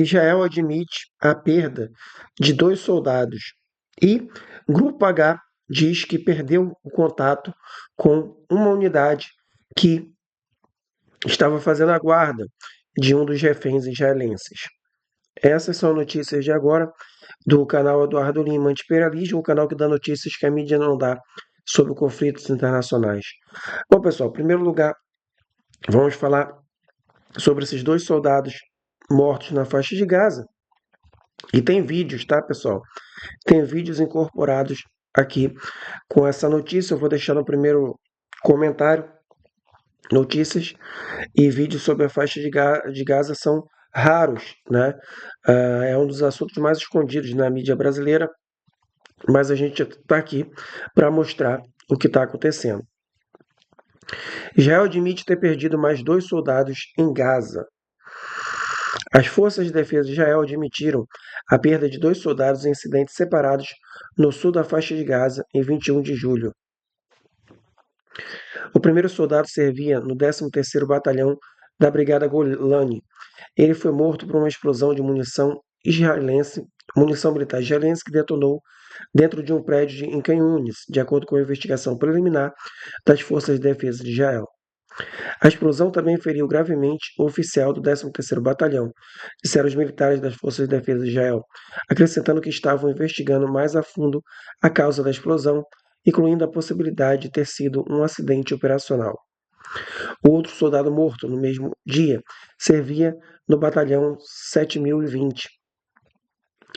Israel admite a perda de 2 soldados e Grupo H diz que perdeu o contato com uma unidade que estava fazendo a guarda de um dos reféns israelenses. Essas são notícias de agora do canal Eduardo Lima Anti-Imperialismo, o canal que dá notícias que a mídia não dá sobre conflitos internacionais. Bom, pessoal, em primeiro lugar, vamos falar sobre esses 2 soldados mortos na faixa de Gaza. E tem vídeos, tá, pessoal? Tem vídeos incorporados aqui com essa notícia. Eu vou deixar no primeiro comentário. Notícias e vídeos sobre a faixa de Gaza são raros, né? É um dos assuntos mais escondidos na mídia brasileira, mas a gente está aqui para mostrar o que está acontecendo. Israel admite ter perdido mais 2 soldados em Gaza. As forças de defesa de Israel admitiram a perda de 2 soldados em incidentes separados no sul da faixa de Gaza em 21 de julho. O primeiro soldado servia no 13º Batalhão da Brigada Golani. Ele foi morto por uma explosão de munição militar israelense que detonou dentro de um prédio em Khan Yunis, de acordo com a investigação preliminar das Forças de Defesa de Israel. A explosão também feriu gravemente o oficial do 13º Batalhão, disseram os militares das Forças de Defesa de Israel, acrescentando que estavam investigando mais a fundo a causa da explosão, incluindo a possibilidade de ter sido um acidente operacional. O outro soldado morto no mesmo dia servia no batalhão 7020,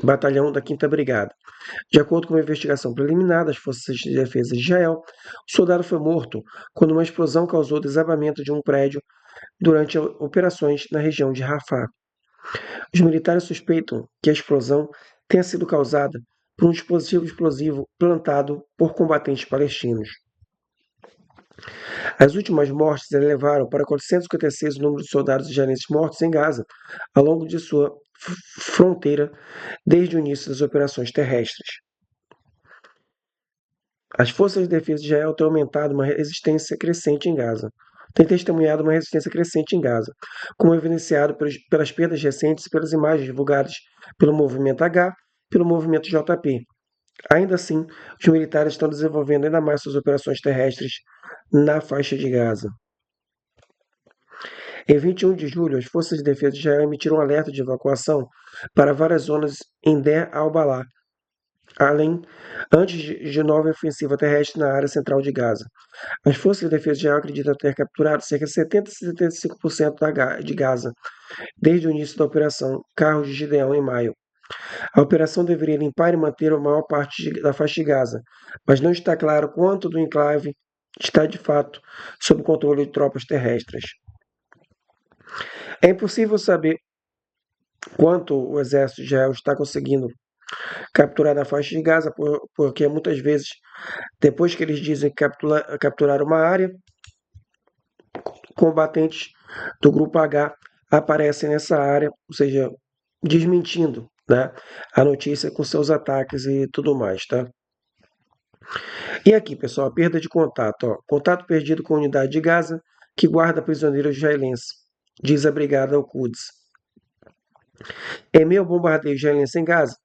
batalhão da 5ª Brigada. De acordo com uma investigação preliminar das Forças de Defesa de Israel, o soldado foi morto quando uma explosão causou desabamento de um prédio durante operações na região de Rafah. Os militares suspeitam que a explosão tenha sido causada por um dispositivo explosivo plantado por combatentes palestinos. As últimas mortes elevaram para 456 o número de soldados israelenses mortos em Gaza ao longo de sua fronteira desde o início das operações terrestres. As forças de defesa de Israel têm aumentado uma resistência crescente em Gaza. Tem testemunhado uma resistência crescente em Gaza, como evidenciado pelas perdas recentes e pelas imagens divulgadas pelo Movimento H e pelo Movimento JP. Ainda assim, os militares estão desenvolvendo ainda mais suas operações terrestres na faixa de Gaza. Em 21 de julho, as forças de defesa de Israel emitiram um alerta de evacuação para várias zonas em Deir al-Balah, antes de nova ofensiva terrestre na área central de Gaza. As forças de defesa de Israel acreditam ter capturado cerca de 70 a 75% de Gaza desde o início da operação Carros de Gideão em maio. A operação deveria limpar e manter a maior parte da faixa de Gaza, mas não está claro quanto do enclave está de fato sob o controle de tropas terrestres. É impossível saber quanto o exército de Israel está conseguindo capturar na faixa de Gaza, porque muitas vezes, depois que eles dizem que capturaram uma área, combatentes do Grupo H aparecem nessa área, ou seja, desmentindo, né, a notícia com seus ataques e tudo mais, tá? E aqui, pessoal, a perda de contato. Ó. Contato perdido com a unidade de Gaza que guarda prisioneiros israelenses, diz a Brigada Al-Quds. Em meio ao bombardeio israelense em Gaza,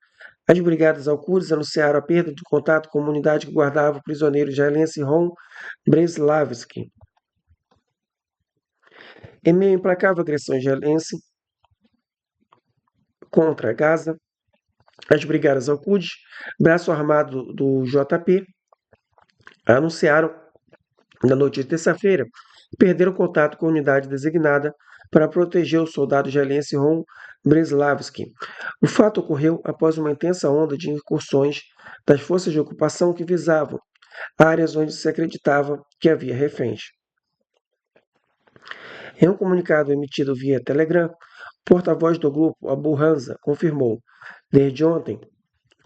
as brigadas Al-Quds anunciaram a perda de contato com a unidade que guardava o prisioneiro israelense Ron Breslavsky. Em meio à implacável agressão israelense contra Gaza, as brigadas Al-Quds, braço armado do JP, anunciaram na noite de terça-feira que perderam contato com a unidade designada para proteger o soldado israelense Ron Breslavsky. O fato ocorreu após uma intensa onda de incursões das forças de ocupação que visavam áreas onde se acreditava que havia reféns. Em um comunicado emitido via Telegram, o porta-voz do grupo, Abu Hamza, confirmou, desde ontem,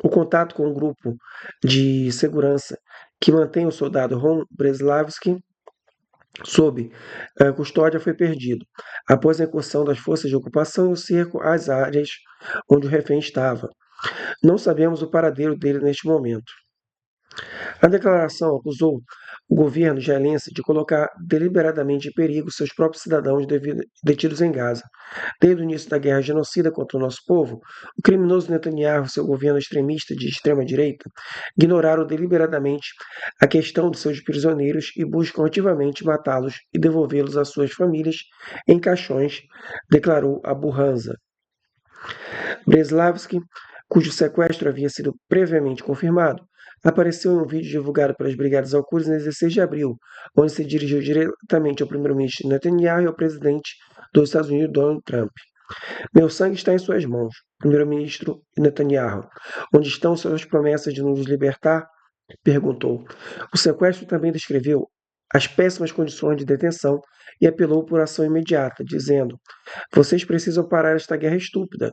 o contato com o grupo de segurança que mantém o soldado Ron Breslavsky sob custódia foi perdido, após a incursão das forças de ocupação e o cerco às áreas onde o refém estava. Não sabemos o paradeiro dele neste momento. A declaração acusou o governo israelense de colocar deliberadamente em perigo seus próprios cidadãos detidos em Gaza. Desde o início da guerra genocida contra o nosso povo, o criminoso Netanyahu e seu governo extremista de extrema-direita ignoraram deliberadamente a questão de seus prisioneiros e buscam ativamente matá-los e devolvê-los às suas famílias em caixões, declarou Abu Hanza. Breslavski, cujo sequestro havia sido previamente confirmado, apareceu em um vídeo divulgado pelas Brigadas Al-Quds em 16 de abril, onde se dirigiu diretamente ao primeiro-ministro Netanyahu e ao presidente dos Estados Unidos, Donald Trump. Meu sangue está em suas mãos, primeiro-ministro Netanyahu. Onde estão suas promessas de nos libertar? Perguntou. O sequestro também descreveu as péssimas condições de detenção e apelou por ação imediata, dizendo: vocês precisam parar esta guerra estúpida.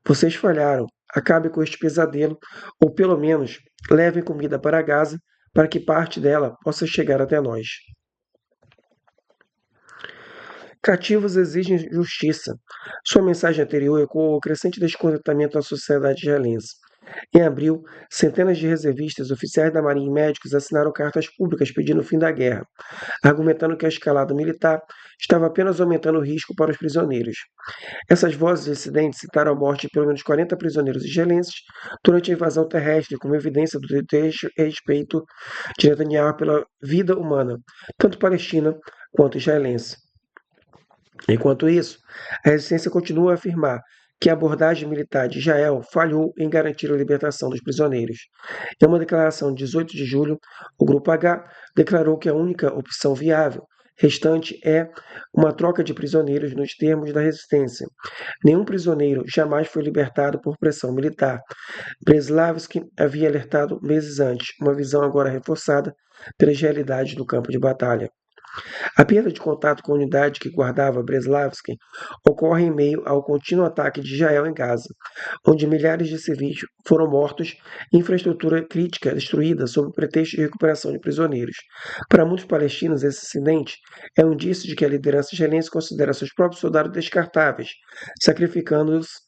Vocês falharam. Acabe com este pesadelo, ou pelo menos levem comida para Gaza para que parte dela possa chegar até nós. Cativos exigem justiça. Sua mensagem anterior ecoou o crescente descontentamento da sociedade israelense. Em abril, centenas de reservistas, oficiais da Marinha e médicos assinaram cartas públicas pedindo o fim da guerra, argumentando que a escalada militar estava apenas aumentando o risco para os prisioneiros. Essas vozes dissidentes citaram a morte de pelo menos 40 prisioneiros israelenses durante a invasão terrestre como evidência do desrespeito de Netanyahu pela vida humana, tanto palestina quanto israelense. Enquanto isso, a resistência continua a afirmar que a abordagem militar de Israel falhou em garantir a libertação dos prisioneiros. Em uma declaração de 18 de julho, o Grupo H declarou que a única opção viável restante é uma troca de prisioneiros nos termos da resistência. Nenhum prisioneiro jamais foi libertado por pressão militar. Breslavski havia alertado meses antes, uma visão agora reforçada pelas realidades do campo de batalha. A perda de contato com a unidade que guardava Breslavski ocorre em meio ao contínuo ataque de Israel em Gaza, onde milhares de civis foram mortos e infraestrutura crítica destruída sob o pretexto de recuperação de prisioneiros. Para muitos palestinos, esse incidente é um indício de que a liderança israelense considera seus próprios soldados descartáveis, sacrificando-os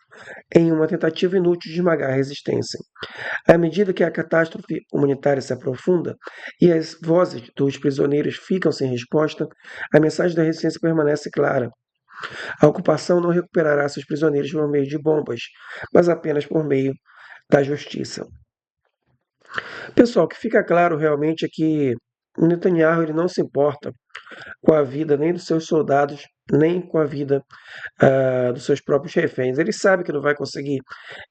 em uma tentativa inútil de esmagar a resistência. À medida que a catástrofe humanitária se aprofunda e as vozes dos prisioneiros ficam sem resposta, a mensagem da resistência permanece clara. A ocupação não recuperará seus prisioneiros por meio de bombas, mas apenas por meio da justiça. Pessoal, o que fica claro realmente é que Netanyahu ele não se importa com a vida nem dos seus soldados, nem com a vida dos seus próprios reféns. Ele sabe que não vai conseguir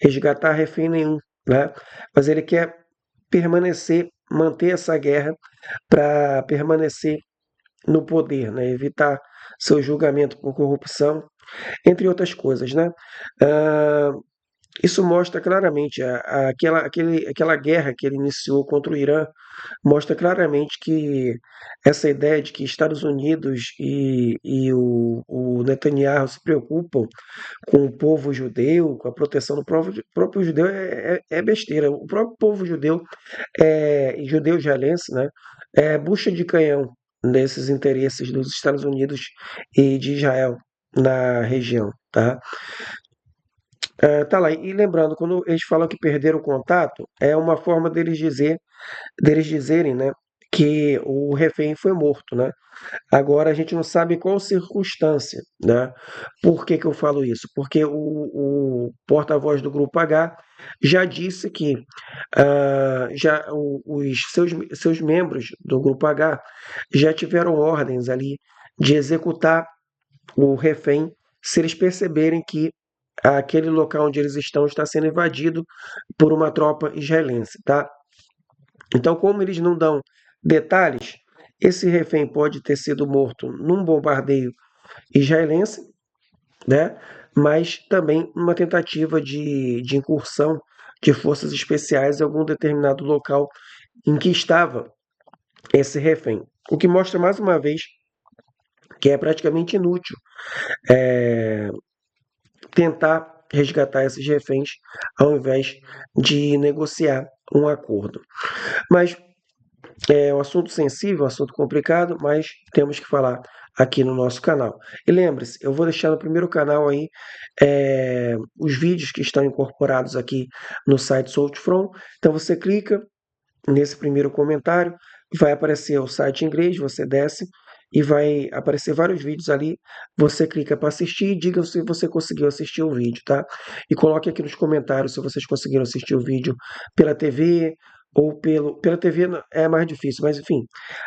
resgatar refém nenhum, né? Mas ele quer permanecer, manter essa guerra para permanecer no poder, né? Evitar seu julgamento por corrupção, entre outras coisas, né? Ah, isso mostra claramente aquela guerra que ele iniciou contra o Irã, mostra claramente que essa ideia de que Estados Unidos e o Netanyahu se preocupam com o povo judeu, com a proteção do próprio judeu, é besteira. O próprio povo judeu, judeu israelense, né, é bucha de canhão desses interesses dos Estados Unidos e de Israel na região, tá? Tá lá, e lembrando, quando eles falam que perderam o contato, é uma forma deles dizerem, né, que o refém foi morto, né? Agora a gente não sabe qual circunstância, né? Por que eu falo isso? Porque o porta-voz do Grupo H já disse que os seus membros do Grupo H já tiveram ordens ali de executar o refém se eles perceberem que aquele local onde eles estão está sendo invadido por uma tropa israelense, tá? Então, como eles não dão detalhes, esse refém pode ter sido morto num bombardeio israelense, né? Mas também uma tentativa de incursão de forças especiais em algum determinado local em que estava esse refém. O que mostra mais uma vez que é praticamente inútil tentar resgatar esses reféns ao invés de negociar um acordo. Mas é um assunto sensível, um assunto complicado, mas temos que falar aqui no nosso canal. E lembre-se, eu vou deixar no primeiro canal aí os vídeos que estão incorporados aqui no site South From. Então você clica nesse primeiro comentário, vai aparecer o site em inglês, você desce e vai aparecer vários vídeos ali. Você clica para assistir e diga se você conseguiu assistir o vídeo, tá? E coloque aqui nos comentários se vocês conseguiram assistir o vídeo pela TV ou pela TV é mais difícil, mas enfim,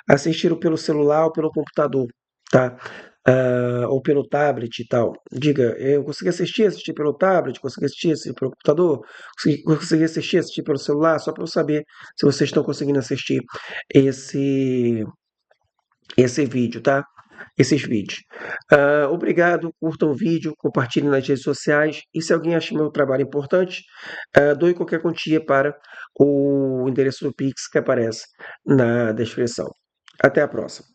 assistiram pelo celular ou pelo computador, tá? Ou pelo tablet e tal. Diga, eu consegui assistir pelo tablet, consegui assistir pelo computador, consegui assistir pelo celular, só para eu saber se vocês estão conseguindo assistir esse esse vídeo, tá? Esses vídeos. Obrigado, curtam o vídeo, compartilhem nas redes sociais e se alguém acha meu trabalho importante, doe qualquer quantia para o endereço do Pix que aparece na descrição. Até a próxima.